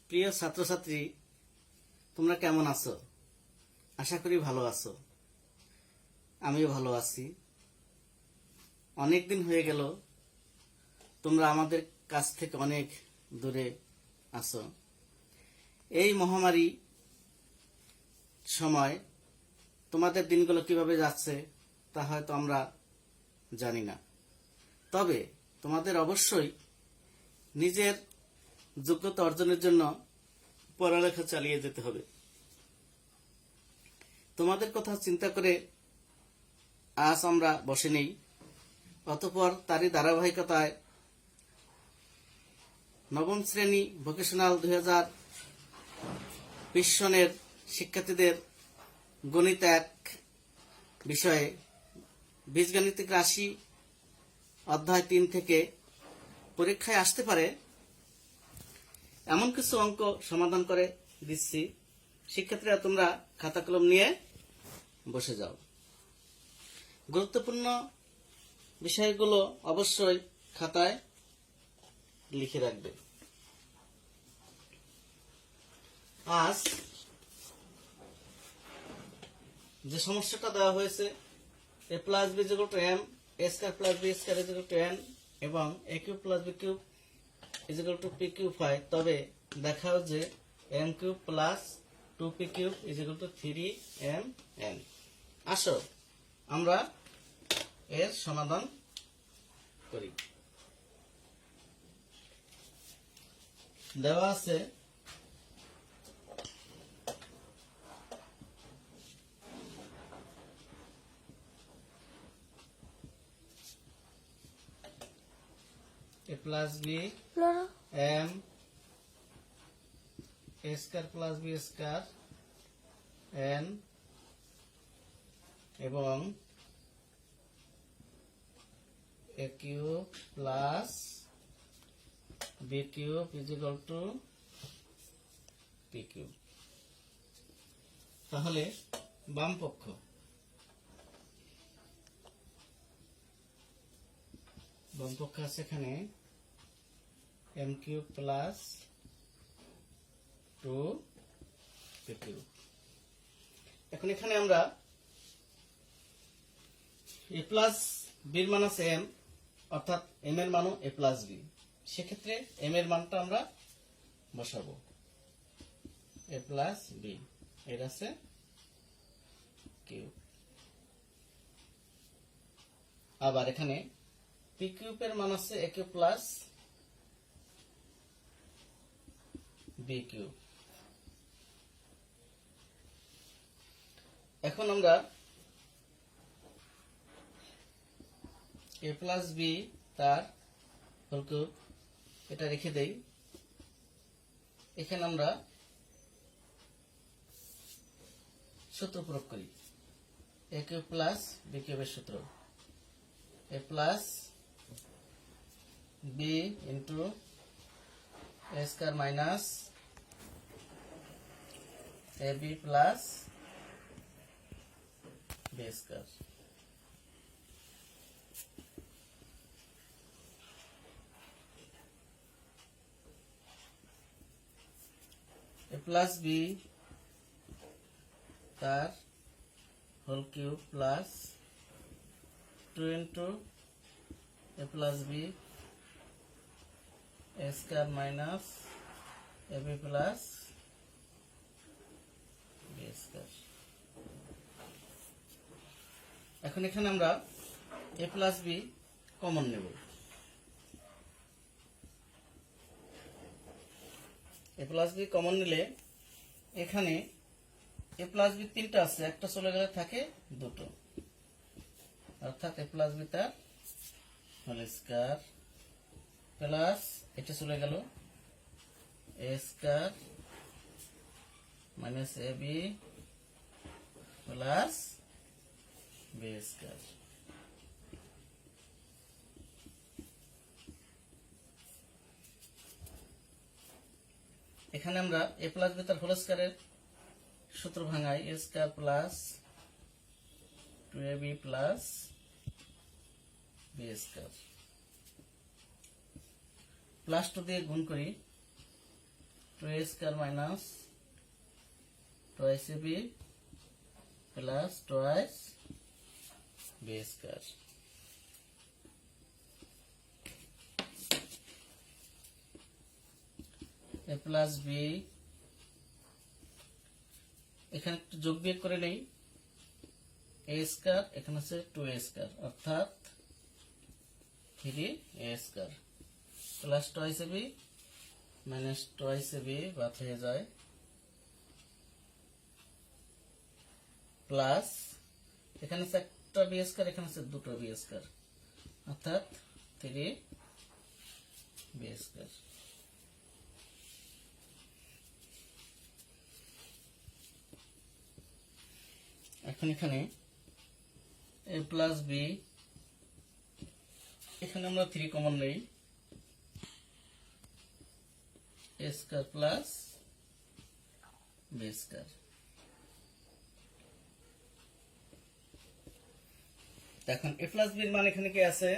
প্রিয় ছাত্রছাত্রী, তোমরা কেমন আছো? আশা করি ভালো আছো। আমিও ভালো আছি। অনেক দিন হয়ে গেল তোমরা আমাদের কাছ থেকে অনেক দূরে আছো। এই মহামারী সময় তোমাদের দিনগুলো কিভাবে যাচ্ছে তা হয়তো আমরা জানি না। তবে তোমাদের অবশ্যই নিজের যোগ্যতা অর্জনের জন্য পড়ালেখা চালিয়ে যেতে হবে। তোমাদের কথা চিন্তা করে আজ আমরা বসে নেই। অতঃপর তারই ধারাবাহিকতায় নবম শ্রেণী ভোকেশনাল 2020 সনের শিক্ষার্থীদের গণিত 1 বিষয়ে বীজগাণিতিক রাশি অধ্যায় 3 থেকে পরীক্ষায় আসতে পারে এমন কিছু অঙ্ক সমাধান করে দিচ্ছি। শিক্ষার্থীরা তোমরা খাতা কলম নিয়ে বসে যাও। গুরুত্বপূর্ণ বিষয়গুলো অবশ্যই খাতায় লিখে রাখবে। আজ যে সমস্যাটা দেওয়া হয়েছে a plus b equal to m, a square plus b square equal to n এবং a cube plus b cube equal to p cube হয়, তবে দেখাও যে m cube plus 2p cube equal to 3mn। আসো আমরা এর সমাধান করি। দেওয়া আছে a plus b m a square plus b square n এবং a cube plus b cube equal to p cube. তাহলে বাম পক্ষ আছে এখানে m cube plus 2p cube. এখন এখানে আমরা a প্লাস b এর মান আছে m, অর্থাৎ m এর মানও a প্লাস b। সেক্ষেত্রে m এর মানটা আমরা বসাবো a প্লাস b, এর আছে কিউব। আবার এখানে p কিউবের মান আছে a cube plus b cube. এখন আমরা a প্লাস b তার হোল কিউব এটা রেখে দেই। এখানে আমরা সূত্র প্রয়োগ করি a কিউব প্লাস b কিউবের সূত্র a plus b into a square minus ab plus b square. a plus b তার whole cube plus 2 into a plus b a square minus ab plus b square. এখন এখানে আমরা a plus b common নেব। a plus b common নিলে এখানে a plus b তিনটা আছে, একটা চলে গেলে থাকে দুটো, অর্থাৎ a প্লাস b তার হোল স্কয়ার প্লাস এটা চলে গেল a square minus ab plus b square. এখানে আমরা a প্লাস b তার হোল স্কয়ারের সূত্র ভাঙাই a square plus 2ab plus b square plus 2 দিয়ে গুণ করি 2a square minus twice ab plus twice b square. a plus b, এখানে একটু যোগ বিয়োগ করে নেই, a স্কয়ার এখানে আছে 2a স্কয়ার অর্থাৎ 3a square plus twice ab minus twice ab বাদ হয়ে যায়, প্লাস এখানে আছে একটা বি স্কয়ার, এখানে আছে দুটো বি স্কয়ার অর্থাৎ 3b স্কয়ার। এখন এখানে a প্লাস b, এখানে আমরা 3 কমন নেই, a square plus b square. এখন a প্লাস b এর মান এখানে কি আছে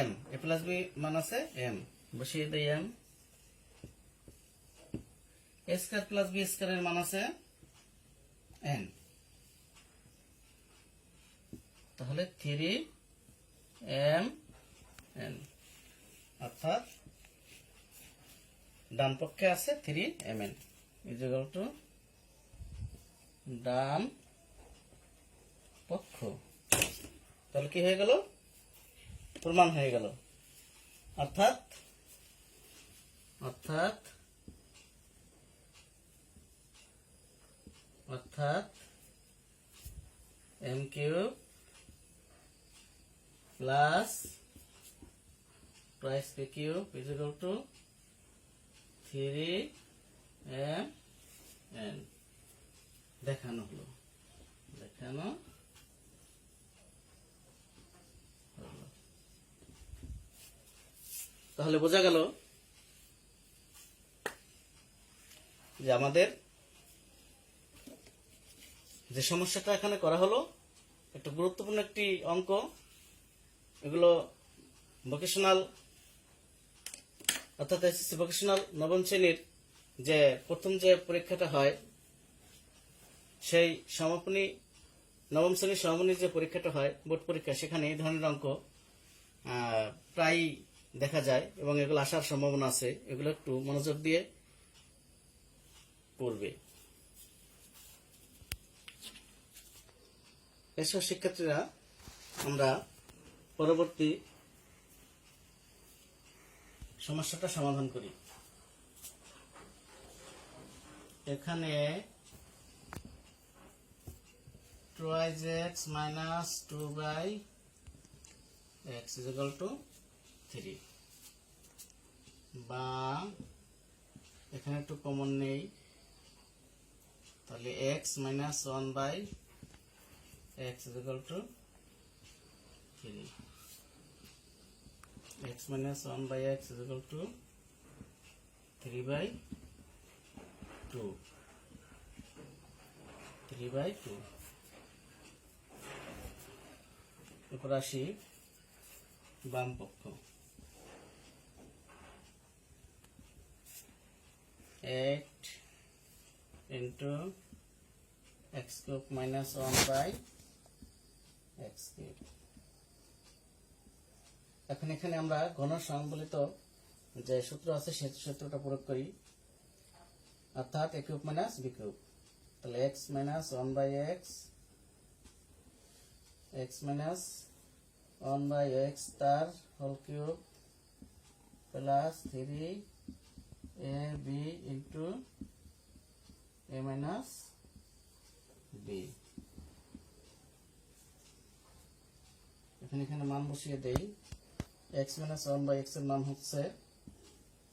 m, a প্লাস b মান আছে m, বসিয়ে দেই m। a square plus b square এর মান আছে n, তাহলে 3m n অর্থাৎ ডান পক্ষে আছে 3mn ইকুয়াল টু ডান পক্ষ। তাহলে কি হয়ে গেল, প্রমাণ হয়ে গেল, অর্থাৎ অর্থাৎ অর্থাৎ m cube plus twice p cube is equal to 3mn দেখানো হলো, দেখানো হলো। তাহলে বোঝা গেল যে আমাদের যে সমস্যাটা এখানে করা হলো একটা গুরুত্বপূর্ণ একটি অঙ্ক। এগুলো ভোকেশনাল অর্থাৎ এসএসসি ভোকেশনাল নবম শ্রেণীর যে প্রথম যে পরীক্ষাটা হয় সেই সমাপনী নবম শ্রেণীর সমাপনী যে পরীক্ষাটা হয় বোর্ড পরীক্ষা, সেখানে এই ধরনের অঙ্ক প্রায় দেখা যায় এবং এগুলো আসার সম্ভাবনা আছে। এগুলো একটু মনোযোগ দিয়ে পড়বে। এসব শিক্ষার্থীরা আমরা পরবর্তী সমস্যাটা সমাধান করি। এখানে 2x minus 2x is equal to 3, বা এখানে একটু কমন নেই, তাহলে x minus 1/x is equal to 3, x minus 1/x is equal to 3/2, 3/2। এরপর আসি বাম পক্ষ, 8 into x cube minus 1/x cube। এখন এখানে আমরা ঘন সংবলিত যে সূত্র আছে সেই সূত্রটা প্রয়োগ করি, অর্থাৎ a cube minus b cube, তাহলে x minus 1/x, x minus 1/x তার whole cube plus 3ab into a minus b। এখানে মান বসিয়ে দেই, x minus 1/x এর মান হচ্ছে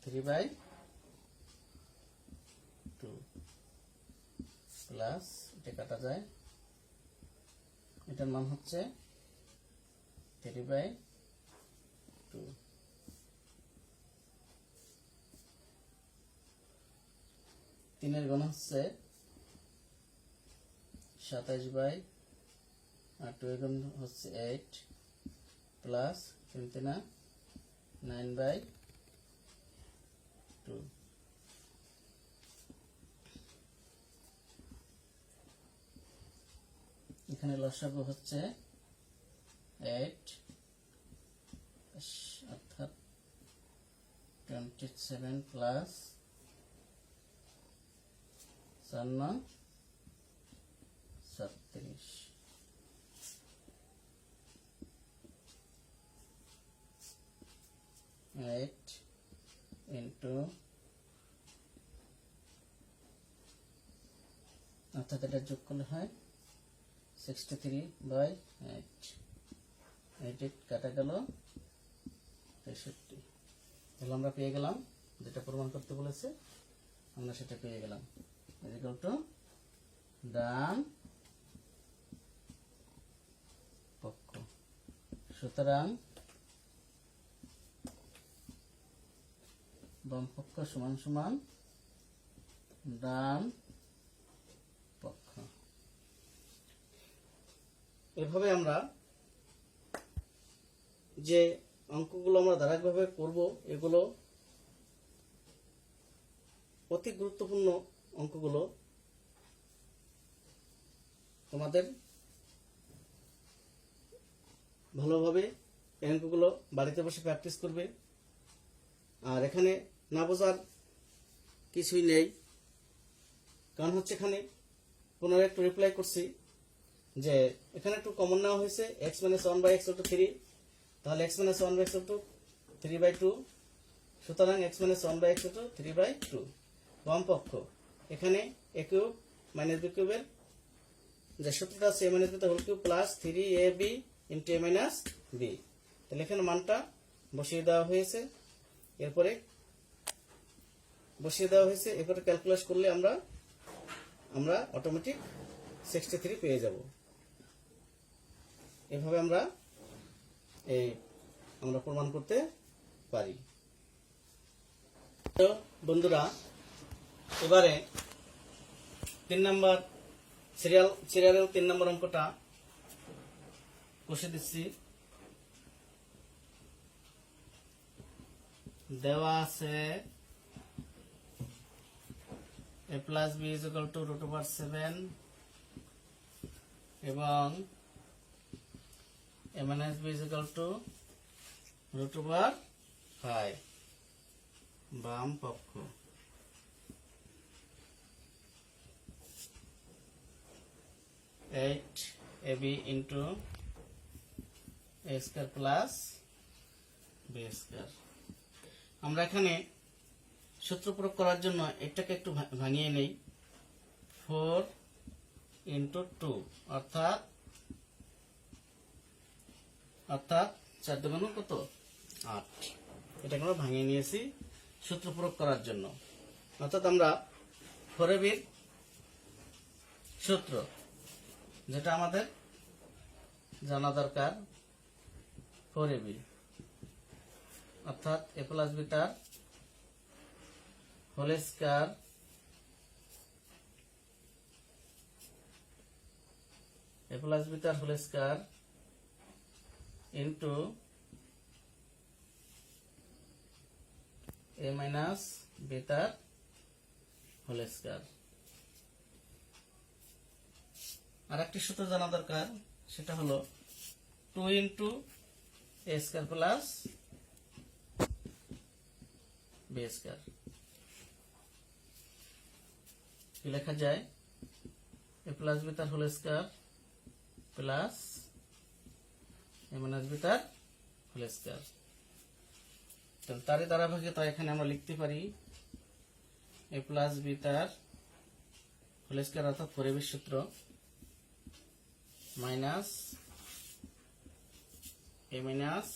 3/2 প্লাস এটা কাটা যায়, এটার মান হচ্ছে 3/2। তিনের গুণ হচ্ছে 27/, আর 2 এর গুণ হচ্ছে 8 প্লাস 3 3 9/2 2। এখানে লসাগু হচ্ছে 8 অর্থাৎ 27 প্লাস 4 36। এইট ইন্টু অর্থাৎ এটা যোগ করলে হয় 63/8। 8 কাটা গেল 63। তাহলে আমরা পেয়ে গেলাম যেটা প্রমাণ করতে বলেছে, আমরা সেটা পেয়ে গেলাম। ইকুয়াল টু ডান পক্ষ। সুতরাং বাম পক্ষ সমান সমান ডান পক্ষ। এভাবে আমরা যে অঙ্কগুলো আমরা ধারাবাহিকভাবে করব, এগুলো অতি গুরুত্বপূর্ণ অঙ্কগুলো। তোমাদের ভালোভাবে এই অঙ্কগুলো বাড়িতে বসে প্র্যাকটিস করবে। আর এখানে না বোঝার কিছুই নেই, কারণ হচ্ছে এখানে পুনরায় একটু রিপ্লাই করছি যে এখানে একটু কমন নেওয়া হয়েছে x - 1/x = 3, তাহলে x - 1/x = 3/2। সুতরাং x - 1/x = 3/2। বাম পক্ষ এখানে a কিউব মাইনাস b কিউবের যে সূত্রটা আছে a - b whole cube plus 3ab into a - b। তাহলে এখানে মানটা বসিয়ে দেওয়া হয়েছে, এরপরে ক্যালকুলেট করলে আমরা অটোমেটিক 63 পেয়ে যাব। এভাবে আমরা প্রমাণ করতে পারি। তো বন্ধুরা, এবারে 3 নম্বর সিরিয়ালের 3 নম্বর অঙ্কটা কষে দিচ্ছি। দেওয়া আছে a plus b is equal to √7 এবং a minus b is equal to √5। বাম পক্ষ (8 ab into a square plus b square)। আমরা এখানে সূত্র প্রয়োগ করার জন্য এটাকে একটু ভাঙিয়ে নেই। 4 × 2 অর্থাৎ 4 দুগুণ কত 8। এটাকে আমরা ভাঙিয়ে নিয়েছি সূত্র প্রয়োগ করার জন্য। অর্থাৎ আমরা 4ab সূত্র যেটা আমাদের জানা দরকার, 4ab অর্থাৎ a plus b তার whole square a plus b তার whole square into a minus b তার হোল স্কয়ার। আর একটি সূত্র জানা দরকার, সেটা হলো 2 × a square plus b square. কি লেখা যায়? a plus b তার whole square plus a minus b তার হোল স্কয়ার। তারই ধারাবাহিকতা এখানে আমরা লিখতে পারি a plus b তার হোল স্কয়ার অর্থাৎ 4ab সূত্র মাইনাস a minus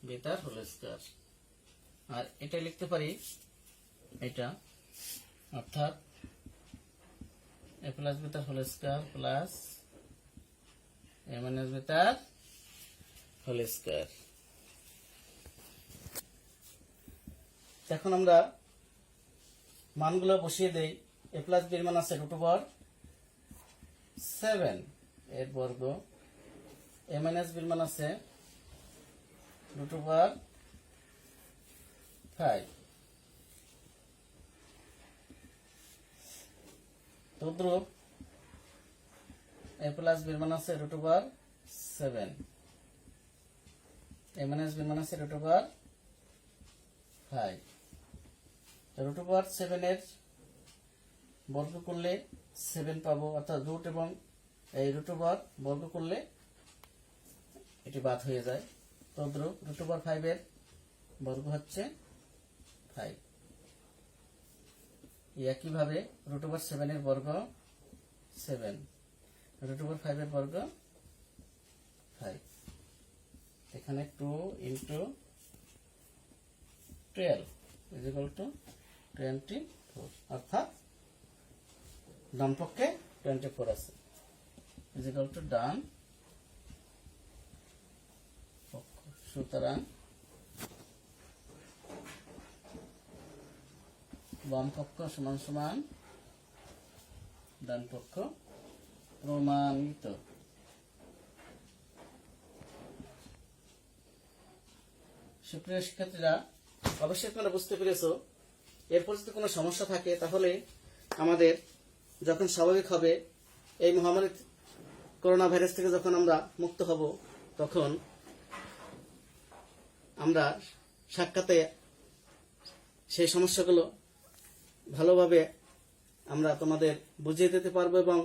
b তার হোল স্কয়ার। আর এটা লিখতে পারি এটা অর্থাৎ a plus b তার whole square plus a minus b তার হোল স্কয়ার। এখন আমরা মানগুলো বসিয়ে দেই। a plus b এর মান আছে √7 এর বর্গ, a minus b এর মান আছে √5। তদ্রূপ a প্লাস b মান আছে √7, a মাইনাস b মান আছে √5। √7 এর বর্গ করলে 7 পাবো, অর্থাৎ রুট এবং এই বর্গ করলে এটি বাদ হয়ে যায়। তদ্রূপ √5 এর বর্গ হচ্ছে 5। একইভাবে √7 এর বর্গ 7, √5 এর বর্গ 5। এখানে 2 × 12 = 24, অর্থাৎ ডান পক্ষে 24 আছে, ডান পক্ষ। সুতরাং বাম পক্ষ সমান সমান ডান পক্ষ প্রমাণিত। সুপ্রিয় শিক্ষার্থীরা, অবশ্যই আপনারা বুঝতে পেরেছো। এরপর যদি কোনো সমস্যা থাকে তাহলে আমাদের যখন স্বাভাবিক হবে, এই মহামারী করোনা ভাইরাস থেকে যখন আমরা মুক্ত হব, তখন আমরা সাক্ষাতে সেই সমস্যাগুলো ভালোভাবে আমরা তোমাদের বুঝিয়ে দিতে পারবো এবং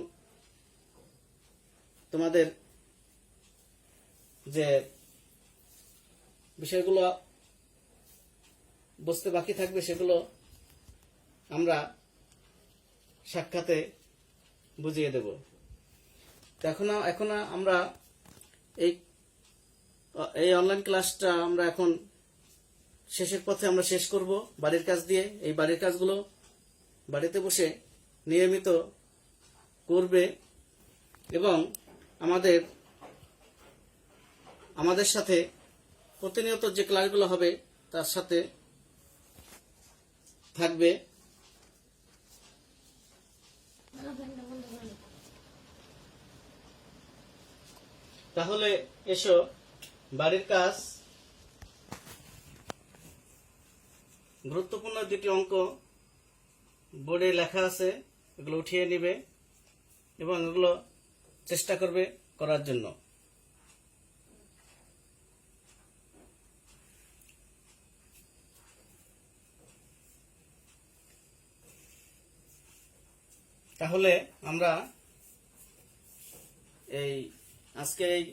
তোমাদের যে বিষয়গুলো বুঝতে বাকি থাকবে সেগুলো আমরা সাক্ষাতে বুঝিয়ে দেব। এখন আমরা এই অনলাইন ক্লাসটা আমরা এখন শেষের পথে আমরা শেষ করব বাড়ির কাজ দিয়ে। এই বাড়ির কাজগুলো বাড়িতে বসে নিয়মিত করবে এবং আমাদের সাথে প্রতিনিয়ত যে ক্লাসগুলো হবে তার সাথে থাকবে। তাহলে এসো, বাড়ির কাজ গুরুত্বপূর্ণ দুটি অঙ্ক বোর্ডে লেখা আছে, এগুলো উঠিয়ে নিবে এবং এগুলো চেষ্টা করবে করার জন্য। তাহলে আমরা আজকে এই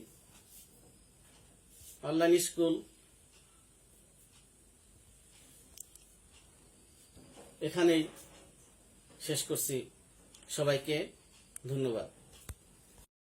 অনলাইন স্কুল এখানেই শেষ করছি। সবাইকে ধন্যবাদ।